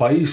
22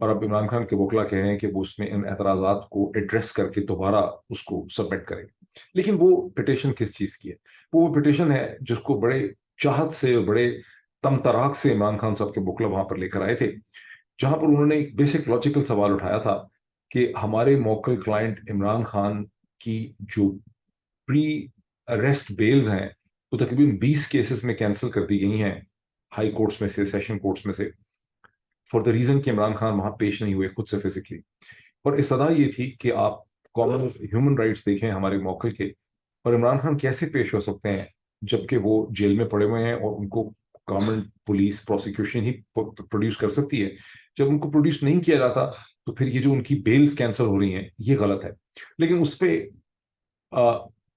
اور اب عمران خان کے وکلا کہہ رہے ہیں کہ وہ اس میں ان اعتراضات کو ایڈریس کر کے دوبارہ اس کو سبمٹ کریں. لیکن وہ پٹیشن کس چیز کی ہے؟ وہ پٹیشن ہے جس کو بڑے چاہت سے اور بڑے تم تراک سے عمران خان صاحب کے وکلا وہاں پر لے کر آئے تھے، جہاں پر انہوں نے ایک بیسک لاجیکل سوال اٹھایا تھا کہ ہمارے موکل کلائنٹ عمران خان کی جو پری اریسٹ بیلز ہیں وہ تقریباً 20 کیسز میں کینسل کر دی گئی ہیں ہائی کورٹس میں سے، سیشن کورٹس میں سے، فار دا ریزن کہ عمران خان وہاں پیش نہیں ہوئے خود سے فزیکلی. اور استدعا یہ تھی کہ آپ کامن ہیومن رائٹس دیکھیں ہمارے موکل کے، اور عمران خان کیسے پیش ہو سکتے ہیں جبکہ وہ جیل میں پڑے ہوئے ہیں اور ان کو گورنمنٹ پولیس پروسیکیوشن ہی پروڈیوس کر سکتی ہے. جب ان کو پروڈیوس نہیں کیا جاتا تو پھر یہ جو ان کی بیلز کینسل ہو رہی ہیں یہ غلط ہے. لیکن اس پہ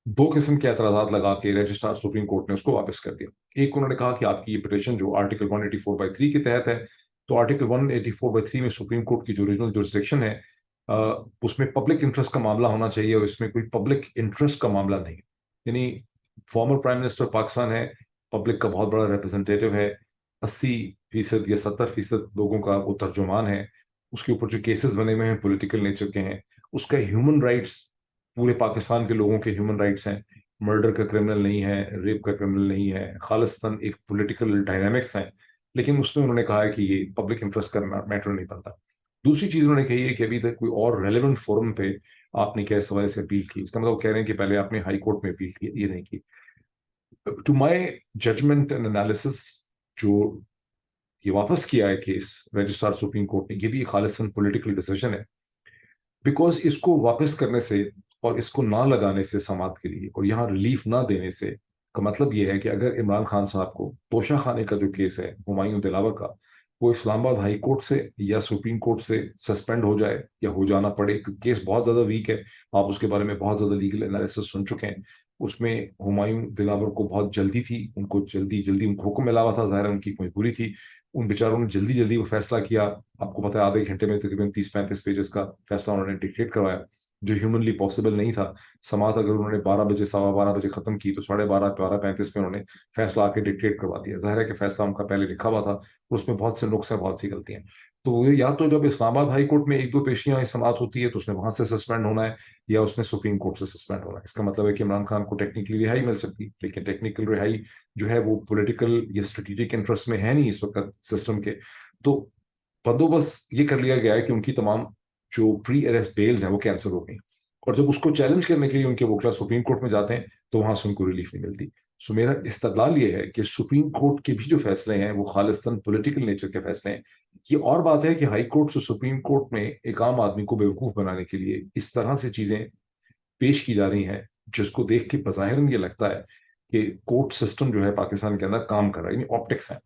دو قسم کے اعتراضات لگا کے رجسٹرار سپریم کورٹ نے اس کو واپس کر دیا. ایک انہوں نے کہا کہ آپ کی یہ پٹیشن جو آرٹیکل 184/3 کے تحت ہے، تو آرٹیکل 184/3 میں سپریم کورٹ کی جو اوریجنل جورسڈکشن ہے اس میں پبلک انٹرسٹ کا معاملہ ہونا چاہیے، اور اس میں کوئی پبلک انٹرسٹ کا معاملہ نہیں. یعنی فارمر پرائم منسٹر پاکستان ہے، پبلک کا بہت بڑا ریپرزنٹیٹو ہے، 80% یا 70% لوگوں کا وہ ترجمان ہے. اس کے اوپر جو کیسز بنے ہوئے ہیں پولیٹیکل نیچر کے ہیں. اس کا ہیومن رائٹس پورے پاکستان کے لوگوں کے ہیومن رائٹس ہیں. مرڈر کا کرمنل نہیں ہے، ریپ کا کرمنل نہیں ہے، خالصتاً ایک پولیٹیکل ڈائنامکس ہیں. لیکن اس میں انہوں نے کہا ہے کہ یہ پبلک انٹرسٹ کا میٹر نہیں بنتا. دوسری چیز انہوں نے کہی ہے کہ ابھی تک کوئی اور ریلیونٹ فورم پہ آپ نے کیا اس حوالے سے اپیل کی. اس کا مطلب کہہ رہے ہیں کہ پہلے آپ نے ہائی کورٹ میں اپیل کی، یہ نہیں کی. To my judgement and analysis, جو یہ واپس کیا ہے کیس رجسٹرار سپریم کورٹ نے، یہ بھی خالصاً پولیٹیکل ڈیسیژن ہے. بیکاز اس کو واپس کرنے سے اور اس کو نہ لگانے سے سماعت کے لیے اور یہاں ریلیف نہ دینے سے کا مطلب یہ ہے کہ اگر عمران خان صاحب کو توشہ خانے کا جو کیس ہے ہمایوں دلاور کا، وہ اسلام آباد ہائی کورٹ سے یا سپریم کورٹ سے سسپینڈ ہو جائے یا ہو جانا پڑے، کیونکہ کیس بہت زیادہ ویک ہے، آپ اس کے بارے میں بہت زیادہ لیگل انالیسس سن چکے ہیں. اس میں ہمایوں دلاور کو بہت جلدی تھی، ان کو جلدی ان کو حکم ملا ہوا تھا، ظاہر ان کی مجبوری تھی. ان بیچاروں نے جلدی وہ فیصلہ کیا. آپ کو پتا ہے آدھے گھنٹے میں تقریباً 30-35 پیجز کا فیصلہ انہوں نے ڈکٹیٹ کروایا، جو ہیومنلی پاسبل نہیں تھا. سماعت اگر انہوں نے 12 بجے 12:15 ختم کی تو 12:30 پہ انہوں نے فیصلہ آ کے ڈکٹیٹ کروا دیا. ظاہر ہے کہ فیصلہ ان کا پہلے لکھا ہوا تھا اور اس میں بہت سے نقص ہیں، بہت سی غلطیاں. تو وہ یا تو جب اسلام آباد ہائی کورٹ میں 1-2 پیشیاں سماعت ہوتی ہے تو اس نے وہاں سے سسپینڈ ہونا ہے، یا اس نے سپریم کورٹ سے سسپینڈ ہونا ہے. اس کا مطلب ہے کہ عمران خان کو ٹیکنیکلی رہائی مل سکتی، لیکن ٹیکنیکل رہائی جو ہے وہ پولیٹیکل یا اسٹریٹجک انٹرسٹ میں ہے نہیں اس وقت سسٹم کے. تو بندوبست یہ کر لیا گیا ہے کہ ان کی تمام جو پری اریسٹ بیلز ہیں وہ کینسل ہو گئی، اور جب اس کو چیلنج کرنے کے لیے ان کے وکلا سپریم کورٹ میں جاتے ہیں تو وہاں سے ان کو ریلیف نہیں ملتی. سو میرا استدلال یہ ہے کہ سپریم کورٹ کے بھی جو فیصلے ہیں وہ خالصتاً پولیٹیکل نیچر کے فیصلے ہیں. یہ اور بات ہے کہ ہائی کورٹ سے سپریم کورٹ میں ایک عام آدمی کو بیوقوف بنانے کے لیے اس طرح سے چیزیں پیش کی جا رہی ہیں جس کو دیکھ کے بظاہر یہ لگتا ہے کہ کورٹ سسٹم جو ہے پاکستان کے اندر کام کر رہا ہے، یعنی آپٹکس ہیں.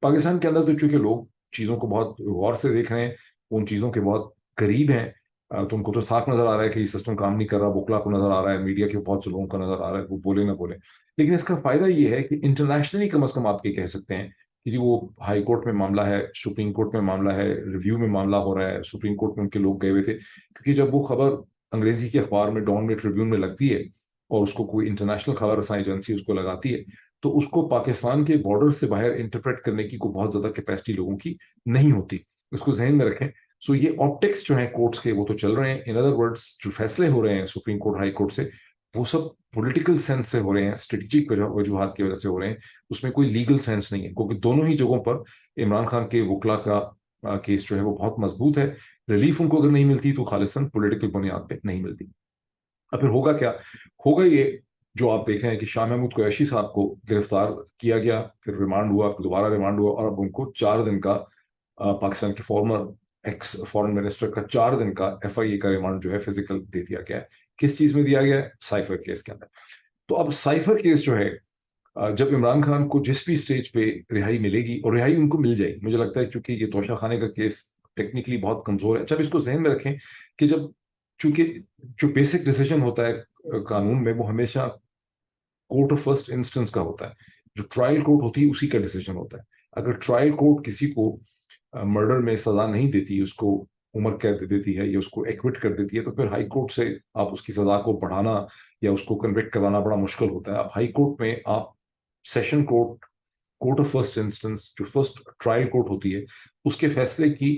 پاکستان کے اندر تو چونکہ لوگ چیزوں کو بہت غور سے دیکھ رہے ہیں، ان چیزوں کے بہت قریب ہیں، تو ان کو تو صاف نظر آ رہا ہے کہ یہ سسٹم کام نہیں کر رہا. وکلا کو نظر آ رہا ہے، میڈیا کے بہت سے لوگوں کا نظر آ رہا ہے، وہ بولے نہ بولے. لیکن اس کا فائدہ یہ ہے کہ انٹرنیشنلی کم از کم آپ یہ کہہ سکتے ہیں کہ جی وہ ہائی کورٹ میں معاملہ ہے، سپریم کورٹ میں معاملہ ہے، ریویو میں معاملہ ہو رہا ہے، سپریم کورٹ میں ان کے لوگ گئے ہوئے تھے. کیونکہ جب وہ خبر انگریزی کے اخبار میں ڈان میں ٹریبیون میں لگتی ہے اور اس کو کوئی انٹرنیشنل خبر رساں ایجنسی اس کو لگاتی ہے، تو اس کو پاکستان کے بارڈر سے باہر انٹرپریٹ کرنے کی کوئی بہت زیادہ کیپیسٹی لوگوں کی نہیں ہوتی. اس کو ذہن میں رکھیں. سو یہ آپٹکس جو ہیں کورٹس کے وہ تو چل رہے ہیں. ان ادر ورڈز جو فیصلے ہو رہے ہیں سپریم کورٹ ہائی کورٹ سے وہ سب پولیٹیکل سینس سے ہو رہے ہیں، اسٹریٹجک وجوہات کی وجہ سے ہو رہے ہیں. اس میں کوئی لیگل سینس نہیں ہے، کیونکہ دونوں ہی جگہوں پر عمران خان کے وکلا کا کیس جو ہے وہ بہت مضبوط ہے. ریلیف ان کو اگر نہیں ملتی تو خالصاً پولیٹیکل بنیاد پہ نہیں ملتی. اب پھر ہوگا کیا؟ ہوگا یہ جو آپ دیکھ رہے ہیں کہ شاہ محمود قریشی صاحب کو گرفتار کیا گیا، پھر ریمانڈ ہوا، پھر دوبارہ ریمانڈ ہوا، اور اب ان کو 4 دن کا پاکستان کے فارمر ایکس فارن منسٹر کا 4 دن کا FIA کا ریمانڈ جو ہے فزیکل دے دیا گیا ہے. کس چیز میں دیا گیا ہے؟ سائفر کیس کے اندر. تو اب سائفر کیس جو ہے جب عمران خان کو جس بھی اسٹیج پہ رہائی ملے گی، اور رہائی ان کو مل جائے گی، مجھے لگتا ہے کیونکہ یہ توشہ خانے کا کیس ٹیکنیکلی بہت کمزور ہے. اچھا اس کو ذہن میں رکھیں کہ جب چونکہ جو بیسک ڈیسیجن ہوتا ہے قانون میں وہ ہمیشہ کورٹ آف فرسٹ انسٹنس کا ہوتا ہے. جو ٹرائل کورٹ ہوتی ہے اسی کا ڈیسیجن ہوتا ہے. اگر ٹرائل کورٹ کسی کو مرڈر میں سزا نہیں دیتی، اس کو عمر قید دے دیتی ہے یا اس کو ایکوٹ کر دیتی ہے، تو پھر ہائی کورٹ سے آپ اس کی سزا کو بڑھانا یا اس کو کنوکٹ کروانا بڑا مشکل ہوتا ہے. اب ہائی کورٹ میں آپ session court of first instance جو فرسٹ ٹرائل کورٹ ہوتی ہے اس کے فیصلے کی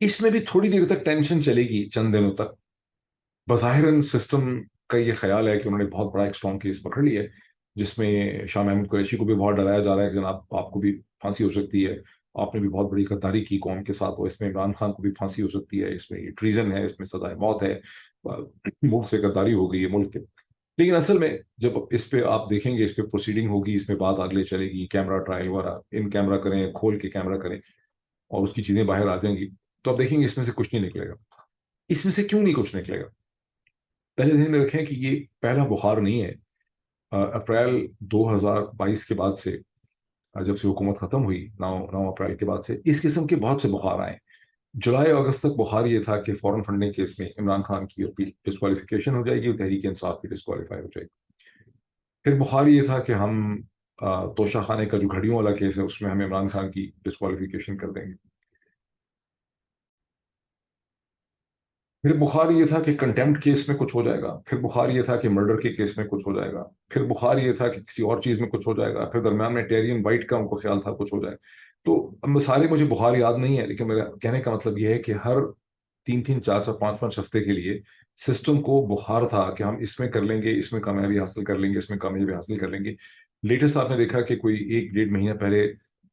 اس میں بھی تھوڑی دیر تک ٹینشن چلے گی چند دنوں تک. بظاہر سسٹم کا یہ خیال ہے کہ انہوں نے بہت بڑا ایک اسٹرانگ کیس پکڑ لیا ہے جس میں شاہ محمود قریشی کو بھی بہت ڈرایا جا رہا ہے کہ جناب آپ کو بھی پھانسی ہو سکتی ہے, آپ نے بھی بہت بڑی غداری کی قوم کے ساتھ, اور اس میں عمران خان کو بھی پھانسی ہو سکتی ہے, اس میں یہ ٹریزن ہے, اس میں سزائے موت ہے, ملک سے غداری ہو گئی ہے ملک کے. لیکن اصل میں جب اس پہ آپ دیکھیں گے, اس پہ پروسیڈنگ ہوگی, اس میں بات آگے چلے گی, کیمرہ ٹرائل وغیرہ, ان کیمرہ کریں, کھول کے کیمرہ کریں, اور اس کی چیزیں باہر آ جائیں گی, تو آپ دیکھیں گے اس میں سے کچھ نہیں نکلے گا. اس میں سے کیوں نہیں کچھ نکلے گا؟ پہلے ذہن میں رکھیں کہ یہ پہلا بخار نہیں ہے. اپریل 2022 کے بعد سے, جب سے حکومت ختم ہوئی 9 اپریل کے بعد سے, اس قسم کے بہت سے بخار آئے. جولائی اگست تک بخار یہ تھا کہ فورن فنڈنگ کیس میں عمران خان کی ڈسکوالیفیکیشن ہو جائے گی اور تحریک انصاف کی ڈسکوالیفائی ہو جائے گی. پھر بخار یہ تھا کہ ہم توشہ خانے کا جو گھڑیوں والا کیس ہے اس میں ہم عمران خان کی ڈسکوالیفیکیشن کر دیں گے. پھر بخار یہ تھا کہ کنٹمپٹ کیس میں کچھ ہو جائے گا. پھر بخار یہ تھا کہ مرڈر کے کیس میں کچھ ہو جائے گا. پھر بخار یہ تھا کہ کسی اور چیز میں کچھ ہو جائے گا. پھر درمیان میں ٹیرین وائٹ کا ان کو خیال تھا کچھ ہو جائے. تو سارے مجھے بخار یاد نہیں ہے, لیکن میرا کہنے کا مطلب یہ ہے کہ ہر 3 3 4 4 5 5 ہفتے کے لیے سسٹم کو بخار تھا کہ ہم اس میں کر لیں گے, اس میں کامیابی حاصل کر لیں گے, اس میں کامیابی حاصل کر لیں گے. لیٹسٹ آپ نے دیکھا کہ کوئی 1 1.5 مہینہ پہلے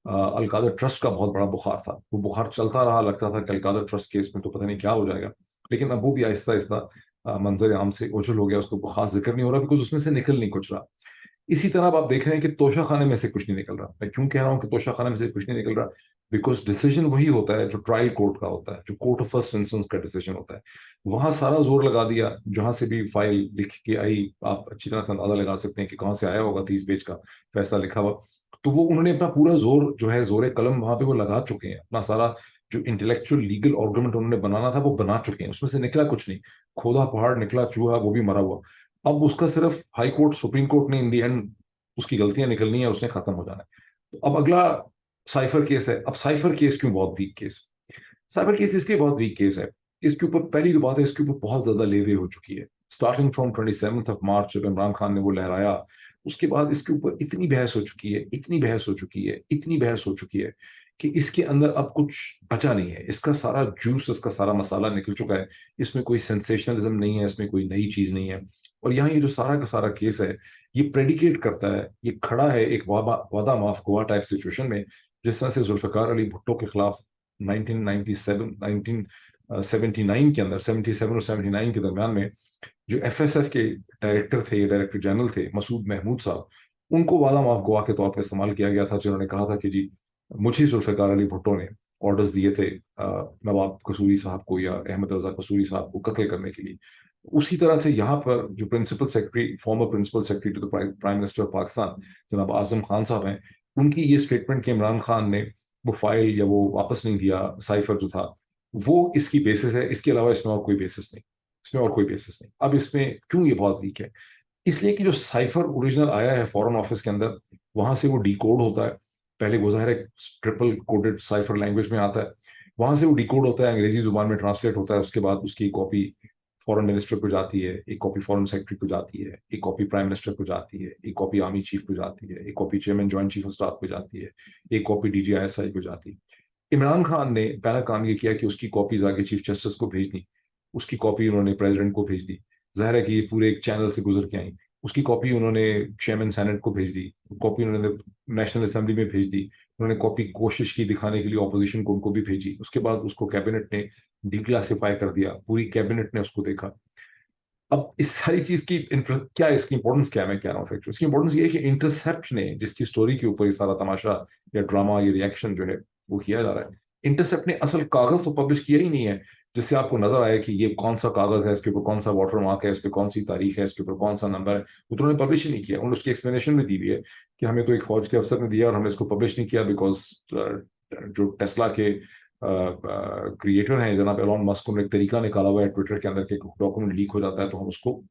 القادر ٹرسٹ کا بہت بڑا بخار تھا. وہ بخار چلتا رہا, لگتا تھا کہ القادر ٹرسٹ کیس میں تو پتہ نہیں کیا ہو جائے گا, لیکن اب وہ بھی آہستہ آہستہ منظر عام سے اوجھل ہو گیا, اس کو خاص ذکر نہیں ہو رہا بیکاز اس میں سے نکل نہیں کچھ رہا. اسی طرح آپ دیکھ رہے ہیں کہ توشہ خانے میں سے کچھ نہیں نکل رہا. میں کیوں کہہ رہا ہوں کہ توشہ خانے میں سے کچھ نہیں نکل رہا؟ بیکاز ڈیسیجن وہی ہوتا ہے جو ٹرائل کورٹ کا ہوتا ہے, جو کورٹ آف فرسٹ انسٹنس کا ڈیسیجن ہوتا ہے. وہاں سارا زور لگا دیا, جہاں سے بھی فائل لکھ کے آئی, آپ اچھی طرح سے اندازہ لگا سکتے ہیں کہ کہاں سے آیا ہوگا 30 پیج کا فیصلہ لکھا ہوا. تو وہ انہوں نے اپنا پورا زور جو ہے, زور قلم وہاں پہ وہ لگا چکے ہیں. اپنا سارا جو انٹلیکچوئل لیگل آرگومنٹ انہوں نے بنانا تھا وہ بنا چکے ہیں. اس میں سے نکلا کچھ نہیں. کھودا پہاڑ نکلا چوہا, وہ بھی مرا ہوا. اب اس کا صرف ہائی کورٹ, سپریم کورٹ نے ان دی اینڈ اس کی غلطیاں نکلنی ہیں, اس نے ختم ہو جانا ہے. تو اب اگلا سائفر کیس ہے. اب سائفر کیس کیوں بہت ویک کیس؟ سائفر کیس اس کے بہت ویک کیس ہے. اس کے اوپر پہلی جو بات ہے, اس کے اوپر بہت زیادہ لیوے ہو چکی ہے. اسٹارٹنگ فرام 27 مارچ جب عمران خان نے وہ لہرایا, اس کے بعد اس کے اوپر اتنی بحث ہو چکی ہے, اتنی بحث ہو چکی ہے, اتنی بحث ہو چکی ہے کہ اس کے اندر اب کچھ بچا نہیں ہے. اس کا سارا جوس, اس کا سارا مسالہ نکل چکا ہے. اس میں کوئی سینسیشنلزم نہیں ہے, اس میں کوئی نئی چیز نہیں ہے. اور یہاں یہ جو سارا کا سارا کیس ہے, یہ پریڈیکیٹ کرتا ہے, یہ کھڑا ہے ایک وعدہ معاف گواہ ٹائپ سچویشن میں, جس طرح سے ذوالفقار علی بھٹو کے خلاف 1979 کے اندر, 77 اور 79 کے درمیان میں جو ایف ایس ایف کے ڈائریکٹر تھے, ڈائریکٹر جنرل تھے مسعود محمود صاحب, ان کو وعدہ معاف گواہ کے طور پر استعمال کیا گیا تھا, جنہوں نے کہا تھا کہ جی مجھے ذوالفقار علی بھٹو نے آرڈرز دیے تھے نواب قصوری صاحب کو یا احمد رضا قصوری صاحب کو قتل کرنے کے لیے. اسی طرح سے یہاں پر جو principal secretary, former principal secretary to prime minister of Pakistan جناب اعظم خان صاحب ہیں, ان کی یہ اسٹیٹمنٹ کہ عمران خان نے وہ فائل یا وہ واپس نہیں دیا, سائفر جو تھا وہ اس کی بیسس ہے. اس کے علاوہ اس میں اور کوئی بیسس نہیں, اس میں اور کوئی بیسس نہیں. اب اس میں کیوں یہ بہت ویک ہے؟ اس لیے کہ جو سائفر اوریجنل آیا ہے فورن آفس کے اندر, وہاں سے وہ ڈی کوڈ ہوتا ہے. پہلے وہ ظاہر ہے ٹرپل کوڈڈ سائفر لینگویج میں آتا ہے, وہاں سے وہ ڈی کوڈ ہوتا ہے, انگریزی زبان میں ٹرانسلیٹ ہوتا ہے. اس کے بعد اس کی کاپی فورن منسٹر کو جاتی ہے, ایک کاپی فورن سیکرٹری کو جاتی ہے, ایک کاپی پرائم منسٹر کو جاتی ہے, ایک کاپی آرمی چیف کو جاتی ہے, ایک copy chairman joint chief of staff کو جاتی ہے, ایک copy D G I S I کو جاتی ہے. عمران خان نے پہلا کام یہ کیا کہ اس کی کاپیز آگے چیف جسٹس کو بھیج دی, اس کی کاپی انہوں نے پریزیڈنٹ کو بھیج دی. ظاہر ہے کہ یہ پورے ایک چینل سے گزر کے آئیں. اس کی کاپی انہوں نے چیئرمین سینٹ کو بھیج دی, کاپی انہوں نے نیشنل اسمبلی میں بھیج دی, انہوں نے کاپی کوشش کی دکھانے کے لیے اپوزیشن کو, ان کو بھی بھیجی. اس کے بعد اس کو کیبنٹ نے ڈی کلاسیفائی کر دیا, پوری کیبنٹ نے اس کو دیکھا. اب اس ساری چیز کی کیا, اس کی امپورٹنس کیا ہے, میں کہہ رہا ہوں اس کی امپورٹنس یہ ہے کہ انٹرسیپٹ نے, جس کی سٹوری کے اوپر یہ سارا تماشا یا ڈرامہ یا ریئیکشن جو ہے وہ کیا جا رہا ہے, انٹرسیپٹ نے اصل کاغذ تو پبلش کیا ہی نہیں ہے جس سے آپ کو نظر آئے کہ یہ کون سا کاغذ ہے, اس کے اوپر کون سا واٹر مارک ہے, اس پہ کون سی تاریخ ہے, اس کے اوپر کون سا نمبر ہے. وہ تو انہوں نے پبلش ہی نہیں کیا. انہوں نے اس کی ایکسپلینیشن بھی دی ہوئی ہے کہ ہمیں تو ایک فوج کے افسر نے دیا اور ہم نے اس کو پبلش نہیں کیا بیکاز جو ٹیسلا کے کریٹر ہیں جناب ایلون مسک, نے ایک طریقہ نکالا ہوا ہے ٹویٹر کے اندر کہ ڈاکومنٹ لیک ہو جاتا ہے تو ہم اس کو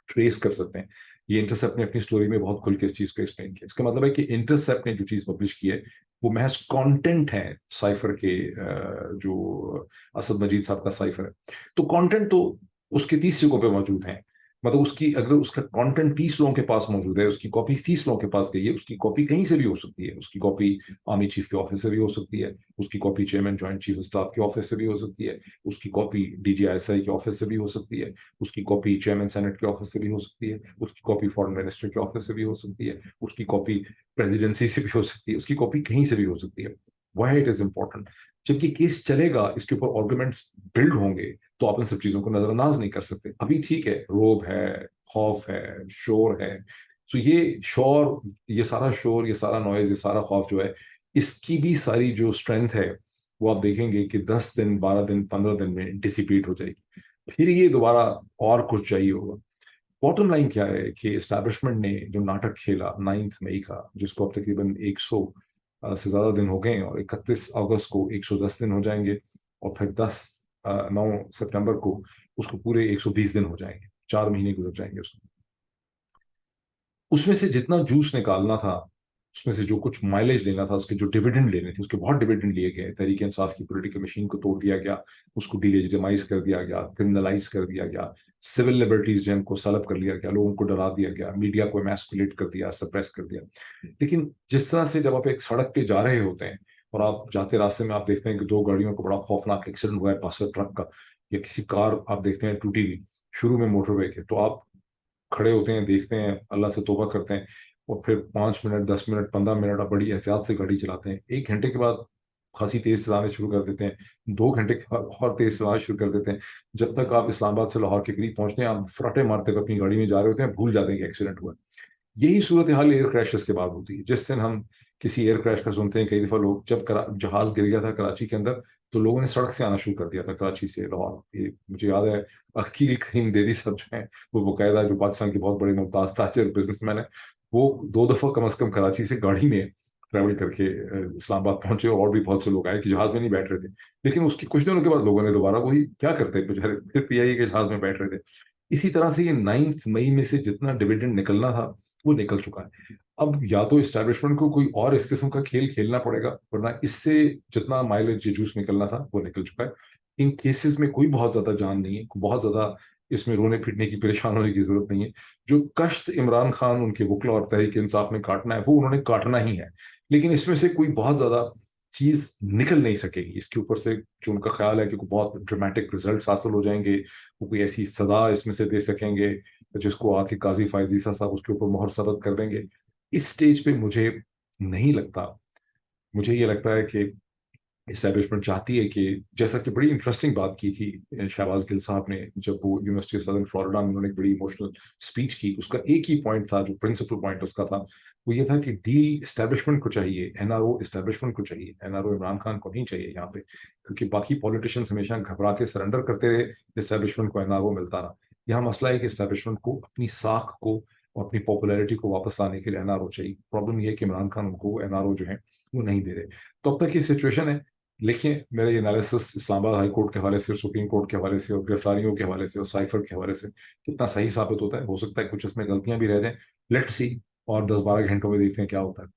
ٹریس کر سکتے ہیں. یہ انٹرسیپٹ نے اپنی سٹوری میں بہت کھل کے اس چیز کو ایکسپلین کیا. اس کا مطلب ہے کہ انٹرسیپٹ نے جو چیز پبلش کی ہے وہ محض کانٹینٹ ہے سائفر کے, جو اسد مجید صاحب کا سائفر ہے. تو کانٹینٹ تو اس کے 30 جگہوں پہ موجود ہیں. مطلب اس کی اگر اس کا کانٹینٹ 30 لوگوں کے پاس موجود ہے، اس کی کاپی 30 لوگوں کے پاس گئی ہے، اس کی کاپی کہیں سے بھی ہو سکتی ہے، اس کی کاپی آرمی چیف کے آفس سے بھی ہو سکتی ہے، اس کی copy chairman joint chief staff کے آفس سے بھی ہو سکتی ہے، اس کی copy D G I S I کے آفس سے بھی ہو سکتی ہے، اس کی کاپی چیئرمین سینٹ کے آفس سے بھی ہو سکتی ہے، اس کی کاپی فارن منسٹر کے آفس سے بھی ہو سکتی ہے، اس کی کاپی پریزیڈنسی سے بھی ہو سکتی ہے، اس کی کاپی کہیں سے بھی ہو سکتی ہے. Why it is important? جبکہ کیس چلے گا، اس کے اوپر آرگومنٹس بلڈ ہوں گے، تو آپ ان سب چیزوں کو نظر انداز نہیں کر سکتے. ابھی ٹھیک ہے، روب ہے، خوف ہے، شور ہے. سو یہ شور، یہ سارا شور، یہ سارا نوائز، یہ سارا خوف جو ہے، اس کی بھی ساری جو اسٹرینتھ ہے وہ آپ دیکھیں گے کہ 10 دن، 12 دن، 15 دن میں ڈسیپیٹ ہو جائے گی. پھر یہ دوبارہ اور کچھ چاہیے ہوگا. باٹم لائن کیا ہے کہ اسٹیبلشمنٹ نے جو ناٹک کھیلا 9 مئی کا، جس کو اب تقریباً 100 سے زیادہ دن ہو گئے ہیں، اور 31 اگست کو 110 دن ہو جائیں گے، اور پھر 9 ستمبر کو اس کو پورے 120 دن ہو جائیں گے، 4 مہینے گزر جائیں گے. اس میں سے جتنا جوس نکالنا تھا، اس میں سے جو کچھ مائلیج لینا تھا، اس کے جو ڈیویڈنڈ لینے تھے، اس کے بہت ڈیویڈنڈ لیے گئے. تحریک انصاف کی پولیٹیکل مشین کو توڑ دیا گیا، اس کو ڈی لیجیٹمائز کر دیا گیا، کرمنلائز کر دیا گیا، سول لبرٹیز جن کو سلب کر لیا گیا، لوگوں کو ڈرا دیا گیا، میڈیا کو ایماسکولیٹ کر دیا، سپریس کر دیا. لیکن جس طرح سے جب آپ ایک سڑک پہ جا رہے ہوتے ہیں اور آپ جاتے راستے میں آپ دیکھتے ہیں کہ 2 گاڑیوں کو بڑا خوفناک ایکسیڈنٹ ہوا ہے، بس ٹرک کا یا کسی کار آپ دیکھتے ہیں ٹوٹی ہوئی شروع میں موٹر وے کے، تو آپ کھڑے ہوتے ہیں، دیکھتے ہیں، اللہ سے توبہ کرتے ہیں، اور پھر 5 منٹ، 10 منٹ، 15 منٹ آپ بڑی احتیاط سے گاڑی چلاتے ہیں. 1 گھنٹے کے بعد خاصی تیز چلانے شروع کر دیتے ہیں، 2 گھنٹے کے بعد اور تیز چلانا شروع کر دیتے ہیں. جب تک آپ اسلام آباد سے لاہور کے قریب پہنچتے ہیں، آپ فراٹے مارتے ہوئے اپنی گاڑی میں جا رہے ہوتے ہیں، بھول جاتے ہیں کہ ایکسیڈنٹ ہوا ہے. یہی صورتحال ایئر کریشز کے بعد ہوتی ہے. جس دن ہم کسی ایئر کریش کا سنتے ہیں، کئی دفعہ لوگ جب جہاز گر گیا تھا کراچی کے اندر، تو لوگوں نے سڑک سے آنا شروع کر دیا تھا، کراچی سے لاہور. یہ مجھے یاد ہے، عقیل کریم دیدی صاحب جو ہیں، وہ باقاعدہ، جو پاکستان کے بہت بڑے ممتاز تاجر بزنس مین ہے، وہ 2 دفعہ کم از کم کراچی سے گاڑی میں ٹریول کر کے اسلام آباد پہنچے، اور بھی بہت سے لوگ آئے کہ جہاز میں نہیں بیٹھ رہے تھے. لیکن اس کے کچھ دنوں کے بعد لوگوں نے دوبارہ وہی کیا کرتے بےچارے، پھر پی آئی اے کے جہاز میں بیٹھ رہے تھے. اسی طرح سے یہ 9 مئی میں سے جتنا ڈویڈنڈ نکلنا تھا وہ نکل چکا ہے. اب یا تو اسٹیبلشمنٹ کو کوئی اور اس قسم کا کھیل کھیلنا پڑے گا، ورنہ اس سے جتنا مائلیج جوس نکلنا تھا وہ نکل چکا ہے. ان کیسز میں کوئی بہت زیادہ جان نہیں ہے، بہت زیادہ اس میں رونے پھٹنے کی، پریشان ہونے کی ضرورت نہیں ہے. جو کشت عمران خان، ان کے وکلا اور تحریک انصاف نے کاٹنا ہے، وہ انہوں نے کاٹنا ہی ہے. لیکن اس میں سے کوئی بہت زیادہ چیز نکل نہیں سکے گی اس کے اوپر سے، جو ان کا خیال ہے کہ کوئی بہت ڈرامیٹک ریزلٹس حاصل ہو جائیں گے، وہ کوئی ایسی سزا اس میں سے دے سکیں گے جس کو آ کے قاضی فائز عیسیٰ صاحب اس کے اوپر مہر ثبت کر دیں گے. اس سٹیج پہ مجھے نہیں لگتا. مجھے یہ لگتا ہے کہ اسٹیبلشمنٹ چاہتی ہے کہ، جیسا کہ بڑی انٹرسٹنگ بات کی تھی شہباز گل صاحب نے جب وہ یونیورسٹی آف سدرن فلوریڈا میں انہوں نے ایک بڑی ایموشنل اسپیچ کی. اس کا ایک ہی پوائنٹ تھا، جو پرنسپل پوائنٹ اس کا تھا، وہ یہ تھا کہ ڈیل اسٹیبلشمنٹ کو چاہیے، این آر او اسٹیبلشمنٹ کو چاہیے، N R O Imran Khan کو نہیں چاہیے یہاں پہ. کیونکہ باقی پالیٹیشینس ہمیشہ گھبرا کے سرنڈر کرتے رہے، اسٹیبلشمنٹ کو این آر او ملتا رہا. یہاں مسئلہ ہے کہ اسٹیبلشمنٹ کو اپنی ساکھ کو اور اپنی پاپولیرٹی کو واپس لانے کے لیے این آر او چاہیے. پرابلم یہ ہے کہ عمران خان ان کو این آر او جو ہیں وہ نہیں دے رہے. تو اب تک یہ سچویشن ہے. لکھیں، میرا یہ انالیسس اسلام آباد ہائی کورٹ کے حوالے سے، اور سپریم کورٹ کے حوالے سے، اور گرفتاریوں کے حوالے سے، اور سائفر کے حوالے سے کتنا صحیح ثابت ہوتا ہے. ہو سکتا ہے کچھ اس میں غلطیاں بھی رہ جائیں. لیٹ سی، اور 10 12 گھنٹوں میں دیکھتے ہیں کیا ہوتا ہے.